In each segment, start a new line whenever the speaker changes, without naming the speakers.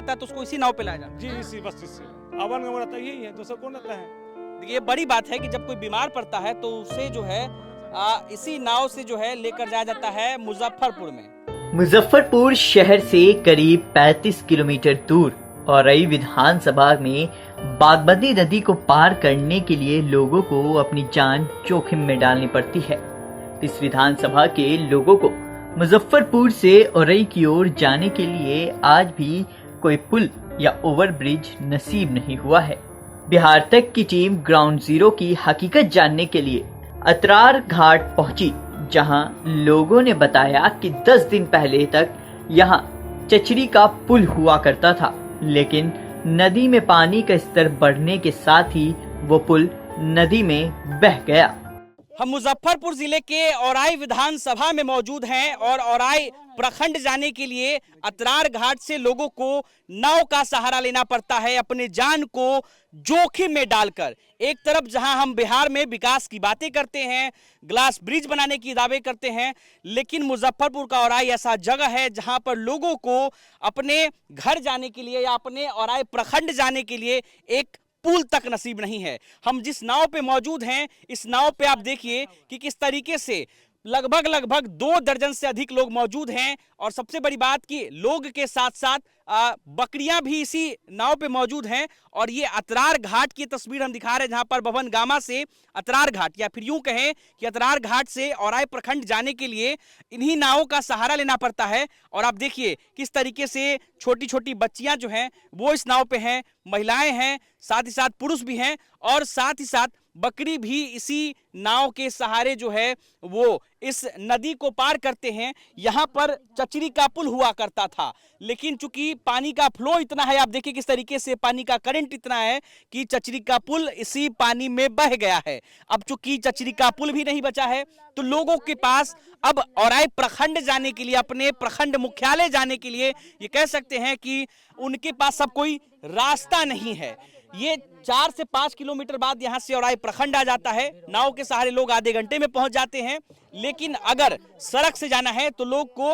रहता है तो उसको इसी नाव पे लाया जाता है।
जी इसी बस इससे आवन गमन रहता है, यही है, दूसरा कौन रहता है।
देखिए बड़ी बात है कि जब कोई बीमार पड़ता है तो उसे जो है इसी नाव से जो है लेकर जाया जाता है मुजफ्फरपुर में।
मुजफ्फरपुर शहर से करीब 35 किलोमीटर दूर औरई विधानसभा में बागमती नदी को पार करने के लिए लोगों को अपनी जान जोखिम में डालनी पड़ती है। इस विधानसभा के लोगों को मुजफ्फरपुर से औरई की ओर जाने के लिए आज भी कोई पुल या ओवरब्रिज नसीब नहीं हुआ है। बिहार तक की टीम ग्राउंड जीरो की हकीकत जानने के लिए अतरार घाट पहुंची, जहां लोगों ने बताया कि 10 दिन पहले तक यहां चचरी का पुल हुआ करता था, लेकिन नदी में पानी का स्तर बढ़ने के साथ ही वो पुल नदी में बह गया।
हम मुजफ्फरपुर जिले के औराई विधानसभा में मौजूद हैं और औराई प्रखंड जाने के लिए अतरार घाट से लोगों को नाव का सहारा लेना पड़ता है, अपने जान को जोखिम में डालकर। एक तरफ जहां हम बिहार में विकास की बातें करते हैं, ग्लास ब्रिज बनाने की दावे करते हैं, लेकिन मुजफ्फरपुर का औराई ऐसा जगह है जहां पर लोगों को अपने घर जाने के लिए या अपने औराई प्रखंड जाने के लिए एक पुल तक नसीब नहीं है। हम जिस नाव पे मौजूद हैं, इस नाव पे आप देखिए कि किस तरीके से लगभग 2 दर्जन से अधिक लोग मौजूद हैं और सबसे बड़ी बात कि लोग के साथ साथ बकरियां भी इसी नाव पे मौजूद हैं। और ये अतरार घाट की तस्वीर हम दिखा रहे हैं, जहां पर भवन गामा से अतरार घाट, या फिर यूं कहें कि अतरार घाट से औराई प्रखंड जाने के लिए इन्हीं नावों का सहारा लेना पड़ता है। और आप देखिए किस तरीके से छोटी छोटी बच्चियां जो हैं वो इस नाव पे हैं, महिलाएं हैं, साथ ही साथ पुरुष भी हैं और साथ ही साथ बकरी भी इसी नाव के सहारे जो है वो इस नदी को पार करते हैं। यहाँ पर चचरी का पुल हुआ करता था, लेकिन चूंकि पानी का फ्लो इतना है, आप देखिए किस तरीके से पानी का करंट इतना है कि चचरी का पुल इसी पानी में बह गया है। अब चूंकि चचरी का पुल भी नहीं बचा है तो लोगों के पास अब औराई प्रखंड जाने के लिए, अपने प्रखंड मुख्यालय जाने के लिए ये कह सकते हैं कि उनके पास अब कोई रास्ता नहीं है। ये 4 से 5 किलोमीटर बाद यहाँ से औराई प्रखंड आ जाता है। नाव के सहारे लोग आधे घंटे में पहुंच जाते हैं, लेकिन अगर सड़क से जाना है तो लोग को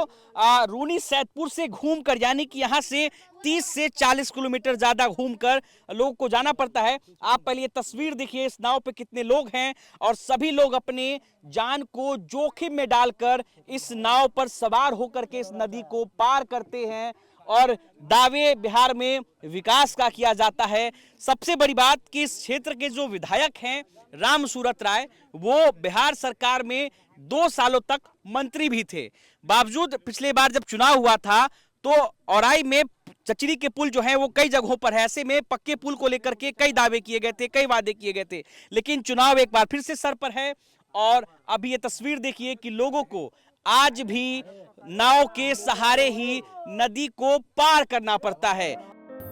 रूनी सैदपुर से घूमकर, यानी कि यहाँ से 30 से 40 किलोमीटर ज्यादा घूमकर लोगों को जाना पड़ता है। आप पहले ये तस्वीर देखिए, इस नाव पे कितने लोग हैं और सभी लोग अपने जान को जोखिम में डालकर इस नाव पर सवार होकर के इस नदी को पार करते हैं और दावे बिहार में विकास का किया जाता है। सबसे बड़ी बात कि इस क्षेत्र के जो विधायक हैं राम सूरत राय, वो बिहार सरकार में 2 सालों तक मंत्री भी थे। बावजूद पिछले बार जब चुनाव हुआ था तो औराई में चचरी के पुल जो है वो कई जगहों पर है, ऐसे में पक्के पुल को लेकर के कई दावे किए गए थे, कई वादे किए गए थे, लेकिन चुनाव एक बार फिर से सर पर है। और अभी ये तस्वीर देखिए कि लोगों को आज भी नाव के सहारे ही नदी को पार करना पड़ता है।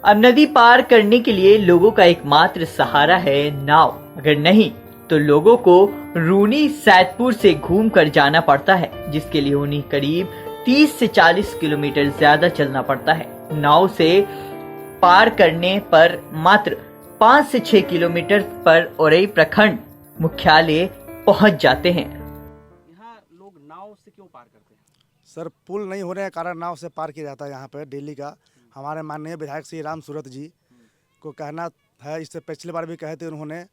अब नदी पार करने के लिए लोगों का एकमात्र सहारा है नाव, अगर नहीं तो लोगों को रूनी सैदपुर से घूमकर जाना पड़ता है, जिसके लिए उन्हें करीब 30 से 40 किलोमीटर ज्यादा चलना पड़ता है। नाव से पार करने पर मात्र 5 से 6 किलोमीटर पर औरई प्रखंड मुख्यालय पहुंच जाते हैं।
यहाँ लोग नाव से क्यों पार करते हैं?
सर, पुल नहीं होने के कारण नाव से पार किया जाता है यहाँ पे डेली का। हमारे माननीय विधायक श्री राम सूरत जी को कहना है, इससे पिछले बार भी कहे थे उन्होंने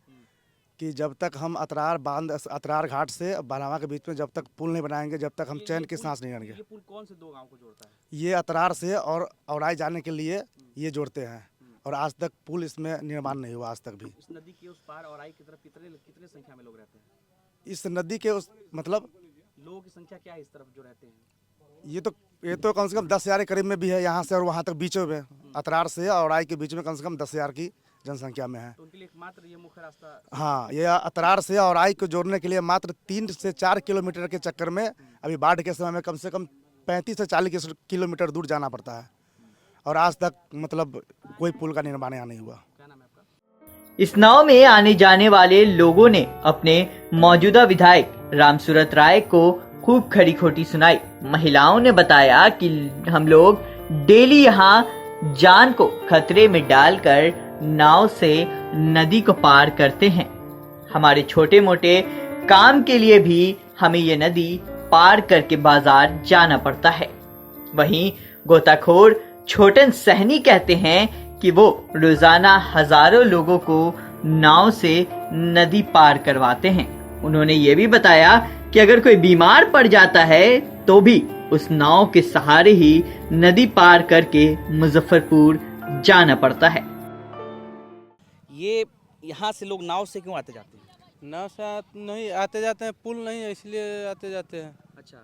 कि जब तक हम अतरार घाट से बरहवा के बीच में जब तक पुल नहीं बनाएंगे, जब तक हम चैन की सांस नहीं लेंगे।
ये पुल कौन से 2 गांव को जोड़ता है?
ये अतरार से और औराई जाने के लिए ये जोड़ते हैं और आज तक पुल इसमें निर्माण नहीं हुआ आज तक भी।
इस नदी के उस पार औराई की तरफ कितने संख्या में लोग रहते हैं?
इस नदी के उस मतलब
लोगों की संख्या क्या है इस तरफ जो रहते हैं?
ये तो कम से कम 10,000 के करीब में भी है, यहाँ से और वहाँ तक बीचों में, अतरार से और औराई के बीच में कम से कम 10,000 की जनसंख्या में है।
तो उनके लिए एकमात्र ये मुख्य रास्ता,
हाँ, ये अतरार से औराई को जोड़ने के लिए मात्र 3 से 4 किलोमीटर के चक्कर में अभी बाढ़ के समय में कम से कम 35 से 40 किलोमीटर दूर जाना पड़ता है और आज तक मतलब कोई पुल का निर्माण यहाँ नहीं हुआ।
क्या नाम है आपका?
इस नाव में आने जाने वाले लोगों ने अपने मौजूदा विधायक राम सूरत राय को खूब खरी खोटी सुनाई। महिलाओं ने बताया कि हम लोग डेली यहाँ जान को खतरे में डालकर नाव से नदी को पार करते हैं। हमारे छोटे मोटे काम के लिए भी हमें ये नदी पार करके बाजार जाना पड़ता है। वहीं गोताखोर छोटन सहनी कहते हैं कि वो रोजाना हजारों लोगों को नाव से नदी पार करवाते हैं। उन्होंने ये भी बताया कि अगर कोई बीमार पड़ जाता है तो भी उस नाव के सहारे ही नदी पार करके मुजफ्फरपुर जाना पड़ता है।
ये यहाँ से लोग नाव से क्यों आते जाते हैं?
नाव से नहीं आते जाते हैं, पुल नहीं है इसलिए आते जाते हैं।
अच्छा,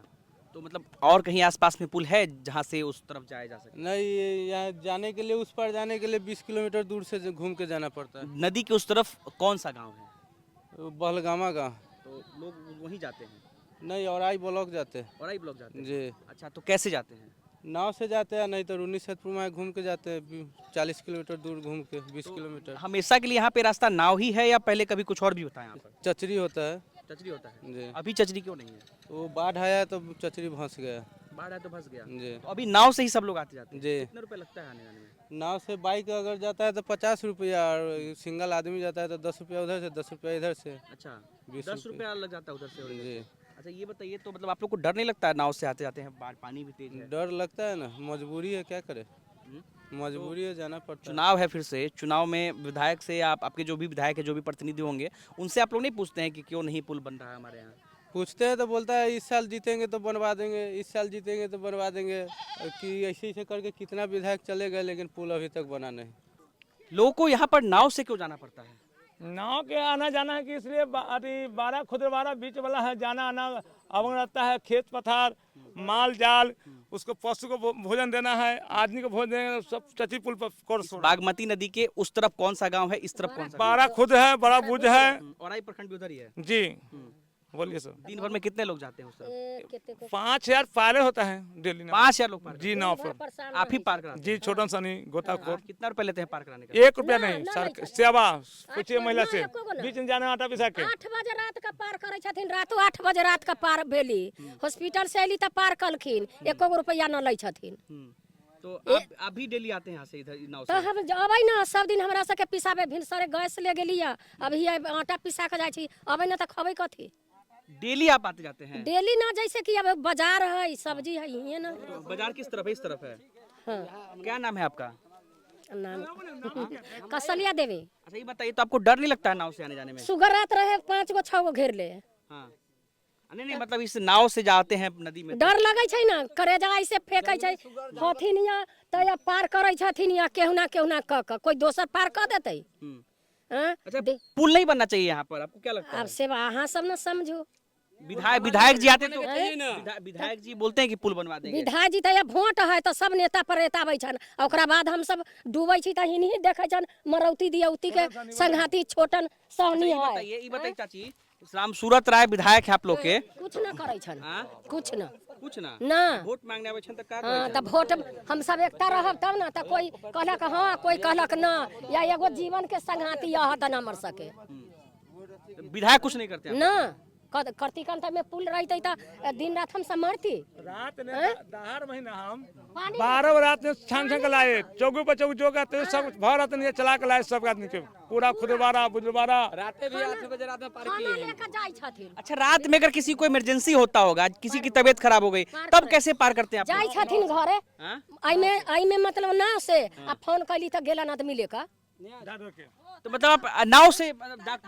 तो मतलब और कहीं आसपास में पुल है जहाँ से उस तरफ जाया जा सके?
नहीं, यहाँ जाने के लिए, उस पार जाने के लिए 20 किलोमीटर दूर से घूम के जाना पड़ता है।
नदी के उस तरफ कौन सा गांव है?
बहलगामा का।
तो लोग वहीं जाते हैं?
नहीं, औराई ब्लॉक जाते हैं।
और ब्लॉक जाते हैं?
जी।
अच्छा, तो कैसे जाते हैं?
नाव से जाते हैं, नहीं तो रूनी सैदपुर में घूम के जाते हैं, 40 किलोमीटर दूर घूम के, 20 किलोमीटर।
हमेशा के लिए यहाँ पे रास्ता नाव ही है या पहले कभी कुछ और भी होता है यहाँ पर?
चचरी होता है।
चचरी होता है?
जी।
अभी चचरी क्यों नहीं है?
वो बाढ़ आया तो चचरी फंस गया।
बाढ़ आया तो फंस गया?
जी।
तो अभी नाव से ही सब लोग आते जाते हैं?
जी।
कितने रुपए लगता है आने जाने में?
नाव से बाइक अगर जाता है तो 50 रुपया, और सिंगल आदमी जाता है तो 10 रुपया उधर से, 10 रुपया इधर से।
अच्छा,
20
10 रुपया लग जाता है उधर से और इधर
जी।
से। अच्छा, ये बताइए, तो मतलब आप लोग को डर नहीं लगता है नाव से आते जाते हैं? पानी भी तेज है।
डर लगता है ना, मजबूरी है, क्या करे, मजबूरी है, जाना पड़ता है।
चुनाव है फिर से, चुनाव में विधायक से आपके जो भी विधायक है, जो भी प्रतिनिधि होंगे, उनसे आप लोग नहीं पूछते हैं कि क्यों नहीं पुल बन रहा है हमारे यहाँ?
पूछते हैं तो बोलता है इस साल जीतेंगे तो बनवा देंगे, इस साल जीतेंगे तो बनवा देंगे, कि ऐसे ऐसे करके कितना विधायक चले गए लेकिन पुल अभी तक बना नहीं।
लोगों को यहाँ पर नाव से क्यों जाना पड़ता है?
नाव के आना जाना है कि इसलिए अभी 12 खुदरवारा बीच वाला है, जाना आना अवंग रहता है, खेत पथार, माल जाल, उसको पशु को भोजन देना है, आदमी को भोजन देना, सब चची पुल पर कोर्स।
बागमती नदी के उस तरफ कौन सा गांव है, इस तरफ कौन सा?
12 खुद है, बड़ा बुझ है।
औराई प्रखंड भी उधर ही है?
जी, बोलिए सर।
दिन भर में कितने लोग जाते हैं उस तरफ?
5000 पारे होता है डेली।
5000 लोग पार?
जी, नाव पर।
आप ही पार कराते
जी, छोटन सनी गोताखोर।
कितना रुपए लेते हैं पार कराने का?
1 रुपया नहीं सर, सेवा पूछिए महिला से, बीच में जाने आटा पिसा के।
8 बजे रात का पार करे छथिन, रातो 8 बजे रात का पार भेली, हॉस्पिटल से अली त पार कलखिन, 1 रुपया न लै छथिन।
तो आप भी डेली आते हैं यहाँ से, इधर नाव
तो
से?
हम अबै ना, सब दिन हमरा सबके पिसाबे, भिनसरे गैस ले गेलिया, अभी आटा पिसा के जाइ छी, अबै ना त खबै कथी?
डेली आप आते जाते हैं?
डेली ना, जैसे कि अब बाजार है, सब्जी है, ये ना।
तो बाजार किस तरफ है? इस तरफ है?
हाँ।
क्या नाम है आपका?
नाम कसलिया देवी।
अच्छा, ये बताइए, तो आपको डर नहीं लगता है नाव से आने जाने में?
सुगर रात रहे 5 गो 6 गो घेर ले,
हाँ, नहीं मतलब इस नाव से जाते हैं नदी में?
डर लगे छै ना, करेजा ऐसे फेंकै छै हथिन या त या पार करै छथिन, या केहुना केहुना क कोई दोसर पार क देतै।
अच्छा, पुल नहीं बनना चाहिए यहाँ पर, आपको क्या लगता है?
अब से अहाँ सब न समझो।
विधायक जी आते तो विधायक जी बोलते हैं कि पुल बनवा देंगे।
विधायक जी त वोट है तो सब नेता पर एताबै छन, ओकरा बाद हम सब डूबै छी त हिनही देखै छन, मरौती दियौती के संघाती छोटन सहनी है।
ये बताइए चाची, राम सूरत राय विधायक है आप लोग के?
कुछ न करै छन, कुछ न,
कुछ ना
ना
वोट मांगने आवे छन त का
हाँ, तब वोट हम सब एकता रहब तब ना, त कोई कहलक हाँ, कोई कहलक ना, या एगो जीवन के संघाती यह त ना मर सके
विधायक कुछ नहीं करते हैं?
ना। करती कंठ में पुल रहते त दिन रात हम सब मरती।
रात में दहाड़ महीना हम 12 रात में छान छान के लाए, चौकी पर चौकी जो कहते सब भर रात नहीं चला के लाए, सब आदमी के पूरा खुदवारा बुजवारा।
रात भी 8 बजे रात में पार
खाना लेकर जाई छथिन।
अच्छा, रात में अगर किसी को इमरजेंसी होता होगा, किसी की तबीयत खराब हो गई, तब कैसे पार करते हैं आप?
जाई छथिन घरे, आई में मतलब ना से आ फोन कैली त गेला ना त मिले का।
तो मतलब आप नाव से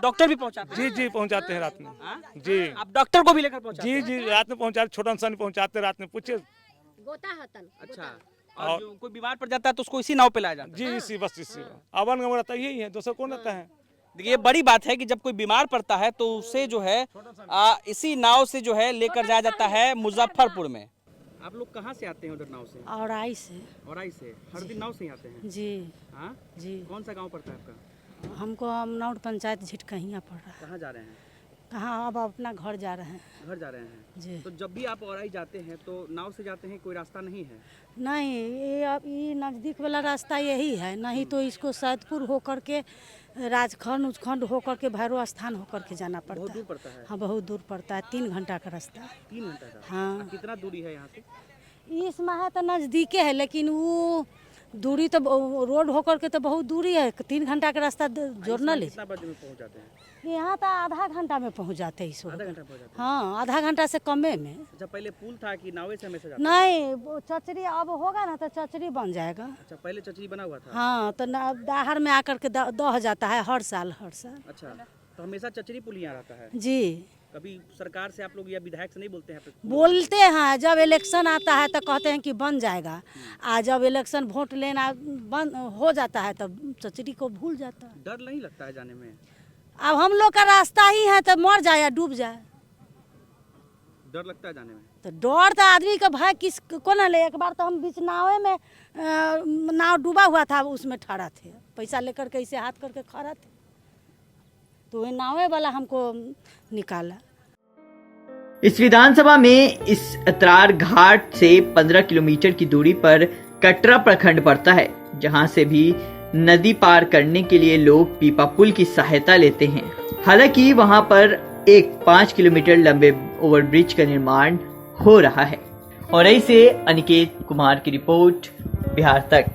डॉक्टर भी पहुंचाते हैं?
जी जी, पहुंचाते हैं रात में। जी,
आप डॉक्टर को भी लेकर पहुंचाते हैं?
जी जी, रात में पहुंचाते, छोटा सन पहुंचाते रात में, पूछिए।
गोता हतन।
अच्छा, और जो कोई बीमार पड़ जाता है तो उसको इसी नाव पे लाया जाता है?
जी, इसी बस इसी अवन गम रहता यही है, दूसरा कौन रहता है?
देखिए, बड़ी बात है कि जब कोई बीमार पड़ता है तो उसे जो है इसी नाव से जो है लेकर जाया जाता है मुजफ्फरपुर में। आप लोग कहाँ से आते हैं उधर नाव से?
औराई से।
औराई से? हर दिन नाव से ही आते हैं?
जी।
हाँ
जी,
कौन सा गांव पड़ता है आपका?
हमको अमनौर पंचायत झिटकहिया पड़ रहा है।
कहाँ जा रहे हैं?
कहाँ, अब अपना घर जा रहे हैं।
घर जा रहे हैं?
जी।
तो जब भी आप औराई जाते हैं तो नाव से जाते हैं, कोई रास्ता नहीं है?
नहीं, ये अब ये नज़दीक वाला रास्ता यही है, नहीं तो इसको सैदपुर होकर के राजखंड उचखंड होकर के भैरव स्थान होकर के जाना पड़ता है।
बहुत दूर पड़ता है?
हाँ, बहुत दूर पड़ता है, 3 घंटा का रास्ता।
3 घंटा का?
हाँ।
कितना दूरी है यहाँ से?
इसमें है तो नज़दीके है, लेकिन वो दूरी तो रोड होकर के तो बहुत दूरी है, 3 घंटा का रास्ता जोड़ना ले।
कितना बजे में पहुंच जाते हैं?
यहाँ तो आधा घंटा में पहुँच जाते हैं इस वक्त।
आधा घंटा पहुंच जाते हैं।
हाँ, आधा घंटा से कमे में।
अच्छा, पहले पुल था कि नावे से हमेशा जाते?
नहीं, वो चचरी अब होगा ना तो चचरी बन जाएगा।
अच्छा, पहले चचरी बना हुआ था।
हाँ, तो दाहर में आकर के दह जाता है हर साल।
अच्छा, तो हमेशा चचरी पुल यहाँ रहता है?
जी।
कभी सरकार से आप लोग या विधायक से नहीं बोलते हैं?
बोलते हैं, जब इलेक्शन आता है तो कहते हैं कि बन जाएगा, आज जब इलेक्शन वोट लेना बंद हो जाता है तब चचरी को भूल जाता है।
डर नहीं लगता है जाने में?
अब हम लोग का रास्ता ही है तो मर जाए या डूब जाए,
डर लगता है जाने में?
तो डर तो आदमी का भय किस को ना ले। एक बार तो हम बीच नावे में नाव डूबा हुआ था, उसमें ठहरा थे, पैसा लेकर के ऐसे हाथ करके खड़ा थे, तो वही नावे वाला हमको निकाला।
इस विधानसभा में इस अतरार घाट से 15 किलोमीटर की दूरी पर कटरा प्रखंड पड़ता है, जहां से भी नदी पार करने के लिए लोग पीपा पुल की सहायता लेते हैं। हालांकि वहां पर एक 5 किलोमीटर लंबे ओवरब्रिज का निर्माण हो रहा है। और ऐसे अनिकेत कुमार की रिपोर्ट, बिहार तक।